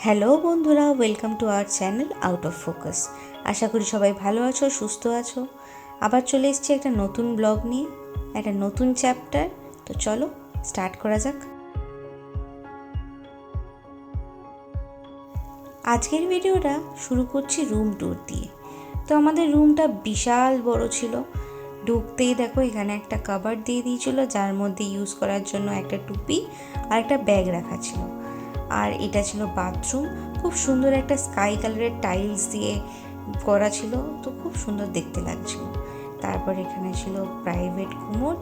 Hello বন্ধুরা, welcome to our channel Out of Focus. আশা করি সবাই ভালো আছো, সুস্থ আছো। আবার চলে এসেছি একটা নতুন ব্লগ নিয়ে, একটা নতুন চ্যাপ্টার। তো চলো স্টার্ট করা যাক। আজকের ভিডিওটা শুরু করছি রুম ট্যুর দিয়ে। তো আমাদের রুমটা বিশাল বড় ছিল। ঢুকতেই দেখো এখানে একটা কাবার্ড দিয়ে দিয়েছিল, যার মধ্যে ইউজ করার জন্য একটা টুপি আর একটা ব্যাগ রাখা ছিল। আর এটা ছিল বাথরুম। খুব সুন্দর একটা স্কাই কালারের টাইলস দিয়ে করা ছিল, তো খুব সুন্দর দেখতে লাগছিল। তারপর এখানে ছিল প্রাইভেট কুমোড,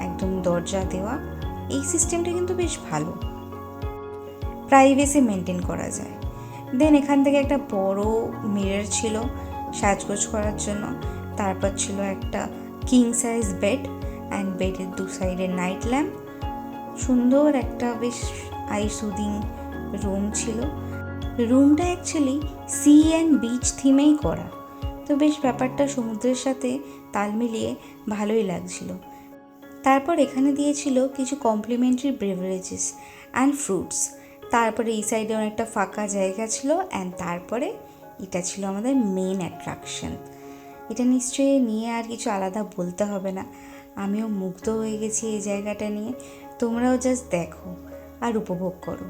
একদম দরজা দেওয়া। এই সিস্টেমটা কিন্তু বেশ ভালো, প্রাইভেসি মেনটেন করা যায়। দেন এখান থেকে একটা বড় মিরর ছিল সাজগোজ করার জন্য। তারপর ছিল একটা কিং সাইজ বেড অ্যান্ড বেডের দু সাইডে নাইট ল্যাম্প। সুন্দর একটা বেশ আই সুদিং রুম ছিল। রুমটা অ্যাকচুয়ালি সি অ্যান্ড বিচ থিমেই করা, তো বেশ ব্যাপারটা সমুদ্রের সাথে তাল মিলিয়ে ভালোই লাগছিল। তারপর এখানে দিয়েছিল কিছু কমপ্লিমেন্টারি বেভারেজেস অ্যান্ড ফ্রুটস। তারপরে এই সাইডে অনেকটা ফাঁকা জায়গা ছিল, অ্যান্ড তারপরে এটা ছিল আমাদের মেন অ্যাট্রাকশন। এটা নিশ্চয়ই নিয়ে আর কিছু আলাদা বলতে হবে না, আমিও মুগ্ধ হয়ে গেছি এই জায়গাটা নিয়ে। তোমরাও জাস্ট দেখো আর উপভোগ করো।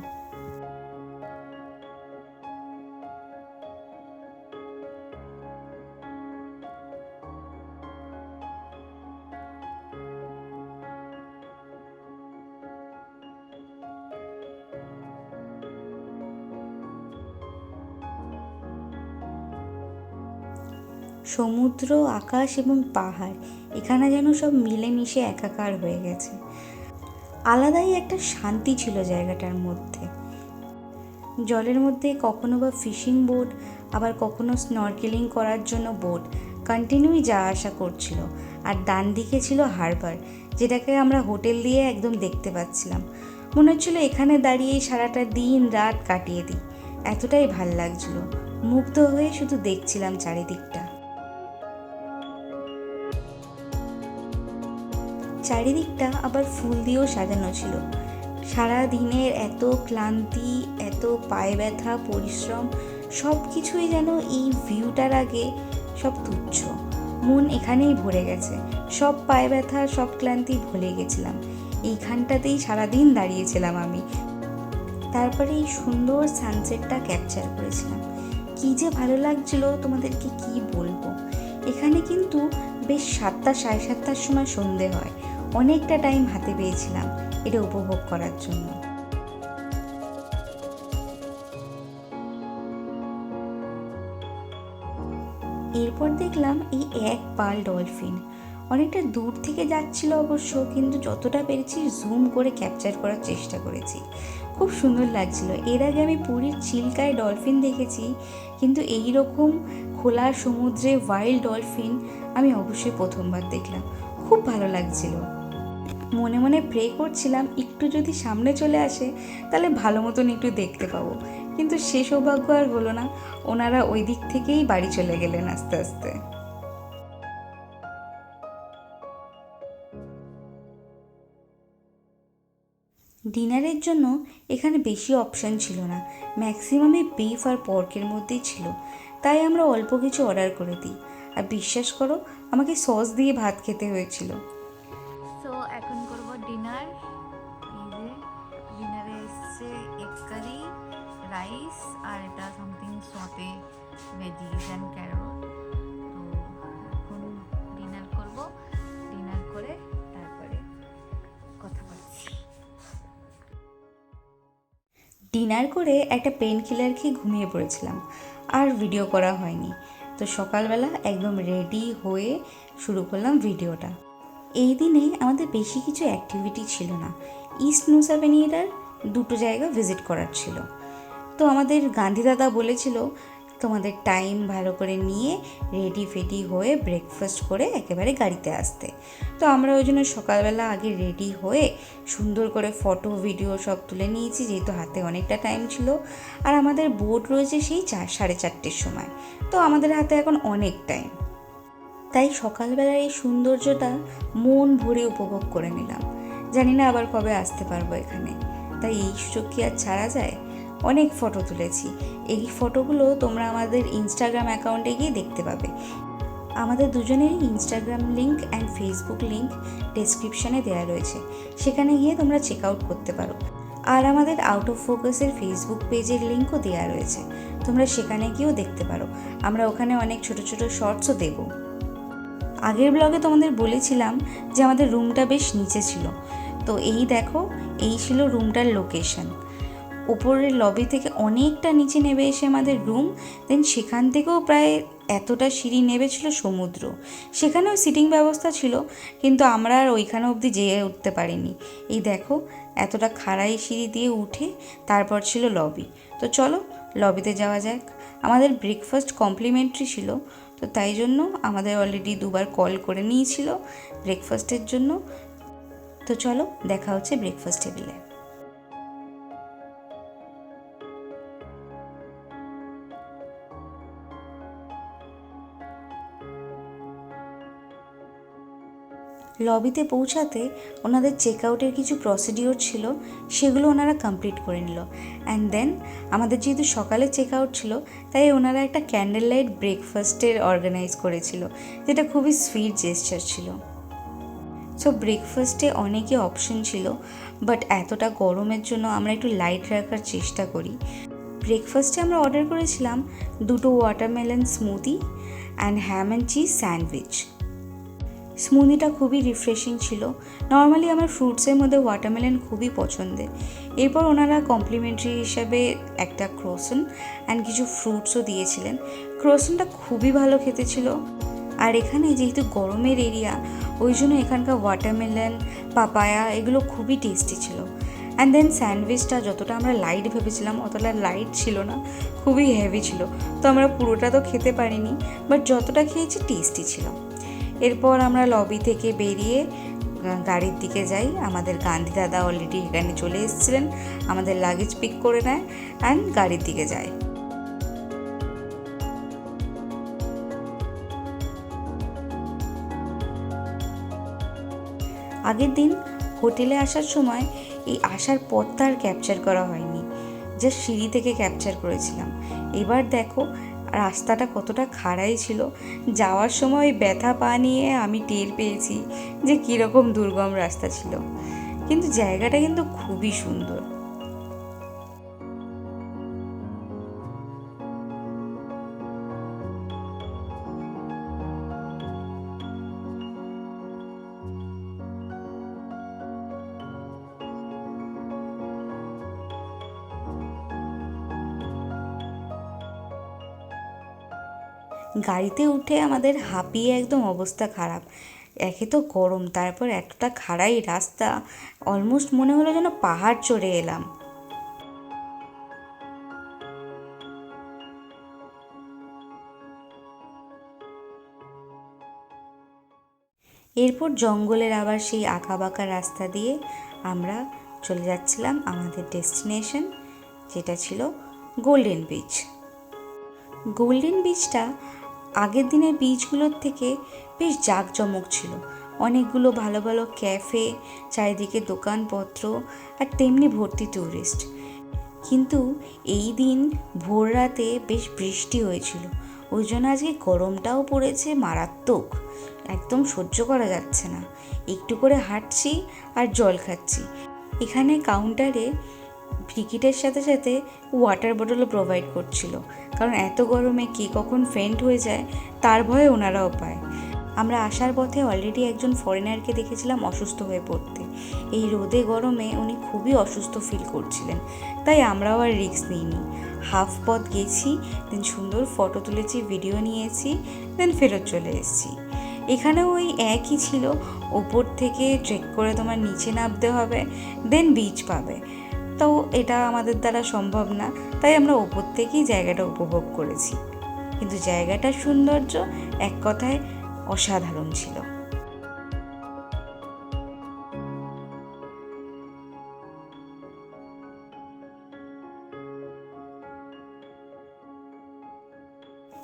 সমুদ্র, আকাশ এবং পাহাড় এখানে যেন সব মিলেমিশে একাকার হয়ে গেছে। আলাদাই একটা শান্তি ছিল জায়গাটার মধ্যে। জলের মধ্যে কখনো বা ফিশিং বোট, আবার কখনো স্নরকেলিং করার জন্য বোট কন্টিনিউই যাওয়া আসা করছিল। আর ডান দিকে ছিল হারবার, যেটাকে আমরা হোটেল দিয়ে একদম দেখতে পাচ্ছিলাম। মনে হচ্ছিলো এখানে দাঁড়িয়ে সারাটা দিন রাত কাটিয়ে দিই, এতটাই ভাল লাগছিল। মুগ্ধ হয়ে শুধু দেখছিলাম চারিদিকটা। চারিদিকটা আবার ফুল দিয়েও সাজানো ছিল। সারা দিনের এত ক্লান্তি, এত পায়ে ব্যথা, পরিশ্রম সব কিছুই যেন এই ভিউটার আগে সব তুচ্ছ। মন এখানেই ভরে গেছে, সব পায়ে ব্যথা, সব ক্লান্তি ভুলে গেছিলাম। এইখানটাতেই সারাদিন দাঁড়িয়েছিলাম আমি। তারপরে এই সুন্দর সানসেটটা ক্যাপচার করেছিলাম। কী যে ভালো লাগছিল, তোমাদেরকে কি বলবো। এখানে কিন্তু বেশ 7টা, 7:30টার সময় সন্ধে হয়। অনেকটা টাইম হাতে পেয়েছিলাম এটা উপভোগ করার জন্য। এরপর দেখলাম এই এক পাল ডলফিন অনেকটা দূর থেকে যাচ্ছিল অবশ্য, কিন্তু যতটা পেরেছি জুম করে ক্যাপচার করার চেষ্টা করেছি। খুব সুন্দর লাগছিল। এর আগে আমি পুরীর চিল্কায় ডলফিন দেখেছি, কিন্তু এই রকম খোলা সমুদ্রে ওয়াইল্ড ডলফিন আমি অবশ্যই প্রথমবার দেখলাম। খুব ভালো লাগছিল। মনে মনে প্রে করছিলাম একটু যদি সামনে চলে আসে তাহলে ভালো মতন একটু দেখতে পাবো, কিন্তু সে সৌভাগ্য আর হলো না। ওনারা ওই দিক থেকেই বাড়ি চলে গেলেন আস্তে আস্তে। ডিনারের জন্য এখানে বেশি অপশান ছিল না, ম্যাক্সিমামই বিফ আর পর্কের মধ্যেই ছিল। তাই আমরা অল্প কিছু অর্ডার করে দিই, আর বিশ্বাস করো আমাকে সস দিয়ে ভাত খেতে হয়েছিল। সো এখন করব ডিনার। এই যে ডিনারে এসছে এগ কারি, রাইস আর এটা সামথিং সতে ভেজিস অ্যান্ড ক্যারট। তো এখন ডিনার করব, ডিনার করে তারপরে কথা বলছি। ডিনার করে একটা পেন কিলার খেয়ে ঘুমিয়ে পড়েছিলাম, আর ভিডিও করা হয়নি। তো সকালবেলা একদম রেডি হয়ে শুরু করলাম ভিডিওটা। এই দিনে আমাদের বেশি কিছু অ্যাক্টিভিটি ছিল না। ইস্ট নুসা ভেনিয়ার দুটো জায়গা ভিজিট করার ছিল। তো আমাদের গান্ধী দাদা বলেছিল তোমাদের টাইম ভালো করে নিয়ে রেডি ফেডি হয়ে ব্রেকফাস্ট করে একেবারে গাড়িতে আসতে। তো আমরা ওই জন্য সকালবেলা আগে রেডি হয়ে সুন্দর করে ফটো ভিডিও সব তুলে নিয়েছি, যেহেতু হাতে অনেকটা টাইম ছিল। আর আমাদের বোট রয়েছে সেই 4:30টার সময়, তো আমাদের হাতে এখন অনেক টাইম। তাই সকালবেলার এই সৌন্দর্যটা মন ভরে উপভোগ করে নিলাম। জানি না আবার কবে আসতে পারবো এখানে, তাই এই সুযোগ কি আর ছাড়া যায়। অনেক ফটো তুলেছি। এই ফটোগুলো তোমরা আমাদের ইনস্টাগ্রাম অ্যাকাউন্টে গিয়ে দেখতে পাবে। আমাদের দুজনেরই Instagram link and Facebook link ডেসক্রিপশানে দেওয়া রয়েছে, সেখানে গিয়ে তোমরা চেক আউট করতে পারো। আর আমাদের আউট অফ ফোকাসের ফেসবুক পেজের লিঙ্কও দেওয়া রয়েছে, তোমরা সেখানে গিয়েও দেখতে পারো। আমরা ওখানে অনেক ছোট ছোট শর্টসও দেব। আগের ব্লগে তোমাদের বলেছিলাম যে আমাদের রুমটা বেশ নিচে ছিল, তো এই দেখো এই ছিল রুমটার লোকেশন। উপরের লবি থেকে অনেকটা নিচে নেমে এসে আমাদের রুম, দেন সেখান থেকেও প্রায় এতটা সিঁড়ি নেমেছিল সমুদ্র। সেখানেও সিটিং ব্যবস্থা ছিল, কিন্তু আমরা আর ওইখানে অবধি যেয়ে উঠতে পারিনি। এই দেখো এতটা খাড়াই সিঁড়ি দিয়ে উঠে তারপর ছিল লবি। তো চলো লবিতে যাওয়া যাক। আমাদের ব্রেকফাস্ট কমপ্লিমেন্টারি ছিল, তো তাই জন্য আমাদের অলরেডি 2বার কল করে নিয়েছিল ব্রেকফাস্টের জন্য। তো চলো দেখা হচ্ছে ব্রেকফাস্ট টেবিলে। লবিতে পৌঁছাতে ওনাদের চেক আউটের কিছু প্রসিডিওর ছিল, সেগুলো ওনারা কমপ্লিট করে নিল। অ্যান্ড দেন আমাদের যেহেতু সকালে চেক আউট ছিল, তাই ওনারা একটা ক্যান্ডেল লাইট ব্রেকফাস্টের অর্গানাইজ করেছিল, যেটা খুবই সুইট জেস্চার ছিল। সো ব্রেকফাস্টে অনেকই অপশন ছিল, বাট এতটা গরমের জন্য আমরা একটু লাইট রাখার চেষ্টা করি। ব্রেকফাস্টে আমরা অর্ডার করেছিলাম 2টো watermelon smoothie and ham and cheese sandwich. স্মুদিটা খুবই রিফ্রেশিং ছিল। নর্মালি আমার ফ্রুটসের মধ্যে ওয়াটারমেলন খুবই পছন্দের। এরপর ওনারা কমপ্লিমেন্টারি হিসাবে একটা ক্রোসন অ্যান্ড কিছু ফ্রুটসও দিয়েছিলেন। ক্রোসনটা খুবই ভালো খেতে ছিল। আর এখানে যেহেতু গরমের এরিয়া, ওই জন্য এখানকার ওয়াটারমেলন, পাপায়া এগুলো খুবই টেস্টি ছিল। অ্যান্ড দেন স্যান্ডউইচটা যতটা আমরা লাইট ভেবেছিলাম অতটা লাইট ছিল না, খুবই হেভি ছিল। তো আমরা পুরোটা তো খেতে পারিনি, বাট যতটা খেয়েছি টেস্টি ছিল। এরপর আমরা লবি থেকে বেরিয়ে গাড়ির দিকে যাই। আমাদের গান্ধী দাদা অলরেডি এখানে চলে এসেছিলেন, আমাদের লাগেজ পিক করে নেয় অ্যান্ড গাড়ির দিকে যায়। আগের দিন হোটেলে আসার সময় এই আসার পথটা আর ক্যাপচার করা হয়নি, জাস্ট সিঁড়ি থেকে ক্যাপচার করেছিলাম। এবার দেখো রাস্তাটা কতটা খাড়াই ছিল। যাওয়ার সময় ব্যথা পা নিয়ে আমি টের পেয়েছি যে কীরকম দুর্গম রাস্তা ছিল, কিন্তু জায়গাটা কিন্তু খুবই সুন্দর। গাড়িতে উঠে আমাদের হাঁপিয়ে একদম অবস্থা খারাপ। একে তো গরম, তারপর একটা খাড়াই রাস্তা, অলমোস্ট মনে হলো যেন পাহাড় চড়ে এলাম। এরপর জঙ্গলের আবার সেই আঁকাবাঁকা রাস্তা দিয়ে আমরা চলে যাচ্ছিলাম আমাদের ডেস্টিনেশন, যেটা ছিল গোল্ডেন বিচ। গোল্ডেন বিচটা আগের দিনের বিচগুলোর থেকে বেশ জাঁকজমক ছিল। অনেকগুলো ভালো ভালো ক্যাফে, চারিদিকে দোকানপত্র, আর তেমনি ভর্তি ট্যুরিস্ট। কিন্তু এই দিন ভোর রাতে বেশ বৃষ্টি হয়েছিল, ওই জন্য আজকে গরমটাও পড়েছে মারাত্মক, একদম সহ্য করা যাচ্ছে না। একটু করে হাঁটছি আর জল খাচ্ছি। এখানে কাউন্টারে টিকিটের সাথে সাথে ওয়াটার বটলও প্রোভাইড করছিল, কারণ এত গরমে কে কখন ফেন্ট হয়ে যায় তার ভয়ে ওনারাও পায়। আমরা আসার পথে অলরেডি একজন ফরেনারকে দেখেছিলাম অসুস্থ হয়ে পড়তে। এই রোদে গরমে উনি খুবই অসুস্থ ফিল করছিলেন, তাই আমরাও আর রিস্ক নিইনি। হাফ পথ গেছি, দেন সুন্দর ফটো তুলেছি, ভিডিও নিয়েছি, দেন ফেরত চলে এসেছি। এখানেও ওই একই ছিল, ওপর থেকে ট্রেক করে তোমার নিচে নামতে হবে, দেন বিচ পাবে। তো এটা আমাদের দ্বারা সম্ভব না, তাই আমরা ওপর থেকেই জায়গাটা উপভোগ করেছি। কিন্তু জায়গাটার সৌন্দর্য এক কথায় অসাধারণ ছিল।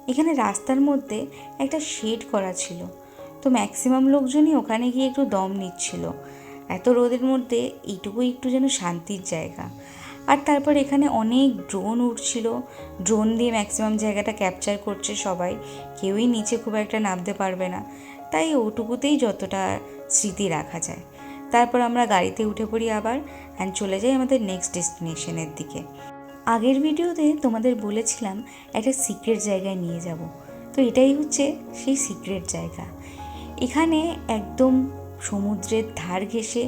এখানে রাস্তার মধ্যে একটা শেড করা ছিল, তো ম্যাক্সিমাম লোকজনই ওখানে গিয়ে একটু দম নিচ্ছিল। এত রোদের মধ্যে এইটুকু একটু যেন শান্তির জায়গা। আর তারপর এখানে অনেক ড্রোন উঠছিল, ড্রোন দিয়ে ম্যাক্সিমাম জায়গাটা ক্যাপচার করছে সবাই, কেউই নিচে খুব একটা নামতে পারবে না, তাই ওটুকুতেই যতটা স্মৃতি রাখা যায়। তারপর আমরা গাড়িতে উঠে পড়ি আবার অ্যান্ড চলে যাই আমাদের নেক্সট ডেস্টিনেশনের দিকে। আগের ভিডিওতে তোমাদের বলেছিলাম একটা সিক্রেট জায়গায় নিয়ে যাব, তো এটাই হচ্ছে সেই সিক্রেট জায়গা। এখানে একদম সমুদ্রের ধার ঘেঁষে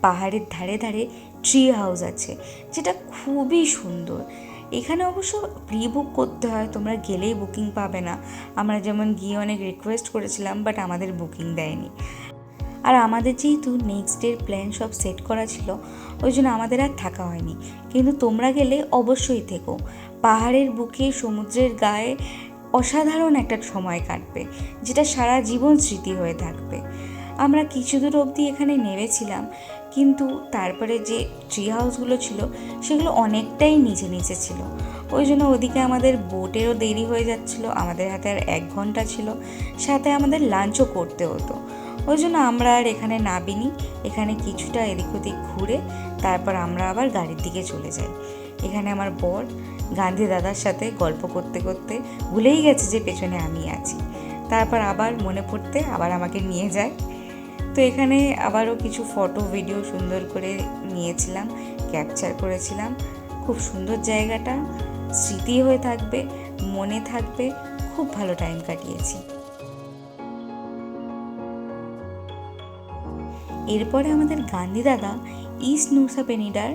পাহাড়ের ধারে ধারে ট্রি হাউস আছে, যেটা খুবই সুন্দর। এখানে অবশ্য প্রি বুক করতে হয়, তোমরা গেলেই বুকিং পাবে না। আমরা যেমন গিয়ে অনেক রিকোয়েস্ট করেছিলাম, বাট আমাদের বুকিং দেয়নি। আর আমাদের যেহেতু নেক্সট ডের প্ল্যান সব সেট করা ছিল, ওই জন্য আমাদের আর থাকা হয়নি। কিন্তু তোমরা গেলে অবশ্যই থেকো, পাহাড়ের বুকে সমুদ্রের গায়ে অসাধারণ একটা সময় কাটবে, যেটা সারা জীবন স্মৃতি হয়ে থাকবে। আমরা কিছু দূর অবধি এখানে নেমেছিলাম, কিন্তু তারপরে যে ট্রি হাউসগুলো ছিল সেগুলো অনেকটাই নিচে নিচে ছিল, ওই জন্য ওদিকে আমাদের বোটেরও দেরি হয়ে যাচ্ছিলো। আমাদের হাতে আর 1 ঘন্টা ছিল, সাথে আমাদের লাঞ্চও করতে হতো, ওই জন্য আমরা আর এখানে নামিনি। এখানে কিছুটা এদিক ওদিক ঘুরে তারপর আমরা আবার গাড়ির দিকে চলে যাই। এখানে আমার বর গান্ধী দাদার সাথে গল্প করতে করতে ভুলেই গেছে যে পেছনে আমি আছি। তারপর আবার মনে পড়তে আবার আমাকে নিয়ে যায়। তো এখানে আবারও কিছু ফটো ভিডিও সুন্দর করে নিয়েছিলাম, ক্যাপচার করেছিলাম। খুব সুন্দর জায়গাটা, স্মৃতি হয়ে থাকবে, মনে থাকবে, খুব ভালো টাইম কাটিয়েছি। এরপরে আমাদের গান্ধী দাদা ইস্ট নুসা পেনিডার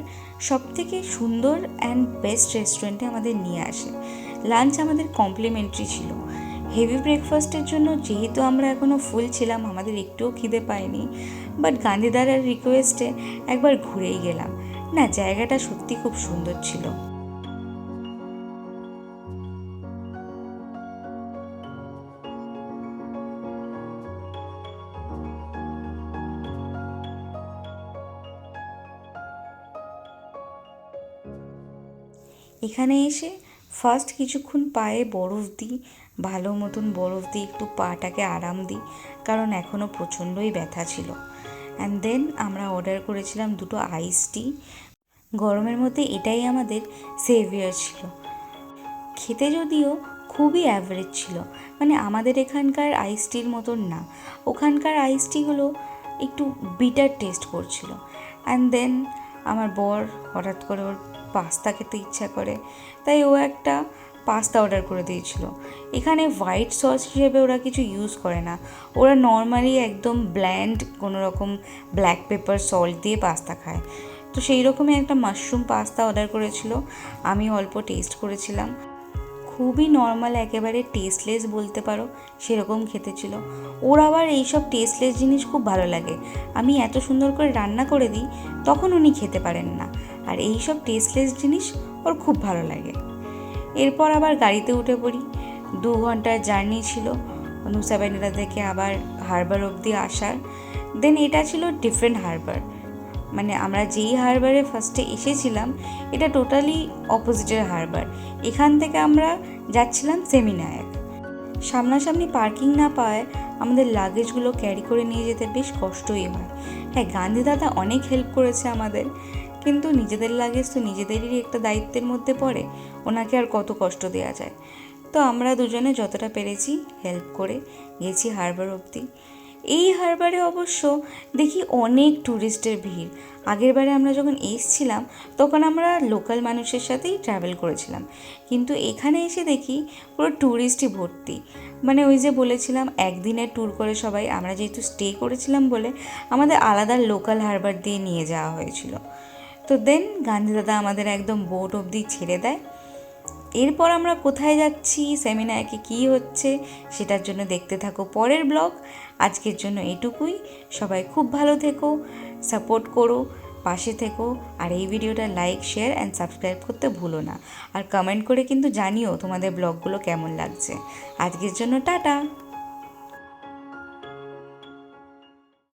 সবথেকে সুন্দর অ্যান্ড বেস্ট রেস্টুরেন্টে আমাদের নিয়ে আসে। লাঞ্চ আমাদের কমপ্লিমেন্টারি ছিল। হেভি ব্রেকফাস্টের জন্য যেহেতু আমরা এখনও ফুল ছিলাম, আমাদের একটুও খিদে পায়নি, বাট গান্ধী দাদার রিকোয়েস্টে একবার ঘুরেই গেলাম। না, জায়গাটা সত্যি খুব সুন্দর ছিল। এখানে এসে ফার্স্ট কিছুক্ষণ পায়ে বরফ দিই, ভালো মতন বরফ দিই, একটু পাটাকে আরাম দিই, কারণ এখনও প্রচণ্ডই ব্যথা ছিল। অ্যান্ড দেন আমরা অর্ডার করেছিলাম 2টো আইস টি। গরমের মধ্যে এটাই আমাদের সেভিয়ার ছিল। খেতে যদিও খুবই অ্যাভারেজ ছিল, মানে আমাদের এখানকার আইস টির মতন না, ওখানকার আইস টিগুলো একটু বিটার টেস্ট করছিল। অ্যান্ড দেন আমার বর হঠাৎ করে ওর পাস্তা খেতে ইচ্ছা করে, তাই ও একটা পাস্তা অর্ডার করে দিয়েছিল। এখানে হোয়াইট সস হিসেবে ওরা কিছু ইউজ করে না, ওরা নর্মালি একদম ব্ল্যান্ড কোনো রকম ব্ল্যাক পেপার সল্ট দিয়ে পাস্তা খায়। তো সেই রকমই একটা মাশরুম পাস্তা অর্ডার করেছিল, আমি অল্প টেস্ট করেছিলাম। খুবই নর্মাল, একেবারে টেস্টলেস বলতে পারো, সেরকম খেতে ছিল। ওর আবার এইসব টেস্টলেস জিনিস খুব ভালো লাগে। আমি এত সুন্দর করে রান্না করে দিই, তখন উনি খেতে পারেন না, আর এইসব টেস্টলেস জিনিস ওর খুব ভালো লাগে। এরপর আবার গাড়িতে উঠে পড়ি। 2 ঘন্টার জার্নি ছিল নুসা পেনিডা থেকে আবার হারবার অবধি আসার। দেন এটা ছিল ডিফারেন্ট হারবার, মানে আমরা যেই হারবারে ফার্স্টে এসেছিলাম এটা টোটালি অপোজিটের হারবার। এখান থেকে আমরা যাচ্ছিলাম সেমিনায়ক। সামনাসামনি পার্কিং না পাওয়ায় আমাদের লাগেজগুলো ক্যারি করে নিয়ে যেতে বেশ কষ্টই হয়। হ্যাঁ, গান্ধী দাদা অনেক হেল্প করেছে আমাদের, কিন্তু নিজেদের লাগেজ তো নিজেদেরই একটা দায়িত্বের মধ্যে পড়ে, ওনাকে আর কত কষ্ট দেওয়া যায়। তো আমরা দুজনে যতটা পেরেছি হেল্প করে গেছি হারবার অবধি। এই হারবারে অবশ্য দেখি অনেক ট্যুরিস্টের ভিড়। আগেরবারে আমরা যখন এসছিলাম তখন আমরা লোকাল মানুষের সাথেই ট্রাভেল করেছিলাম, কিন্তু এখানে এসে দেখি পুরো ট্যুরিস্টই ভর্তি। মানে ওই যে বলেছিলাম একদিনের ট্যুর করে সবাই, আমরা যেহেতু স্টে করেছিলাম বলে আমাদের আলাদা লোকাল হারবার দিয়ে নিয়ে যাওয়া হয়েছিল। তো দেন গান্ধী দাদা আমাদের একদম বোট অবধি ছেড়ে দেয়। এরপর আমরা কোথায় যাচ্ছি, সেমিনারে কী হচ্ছে, সেটার জন্য দেখতে থাকো পরের ব্লগ। আজকের জন্য এটুকুই। সবাই খুব ভালো থেকো, সাপোর্ট করো, পাশে থেকো, আর এই ভিডিওটা লাইক, শেয়ার অ্যান্ড সাবস্ক্রাইব করতে ভুলো না। আর কমেন্ট করে কিন্তু জানিও তোমাদের ব্লগগুলো কেমন লাগছে। আজকের জন্য টাটা।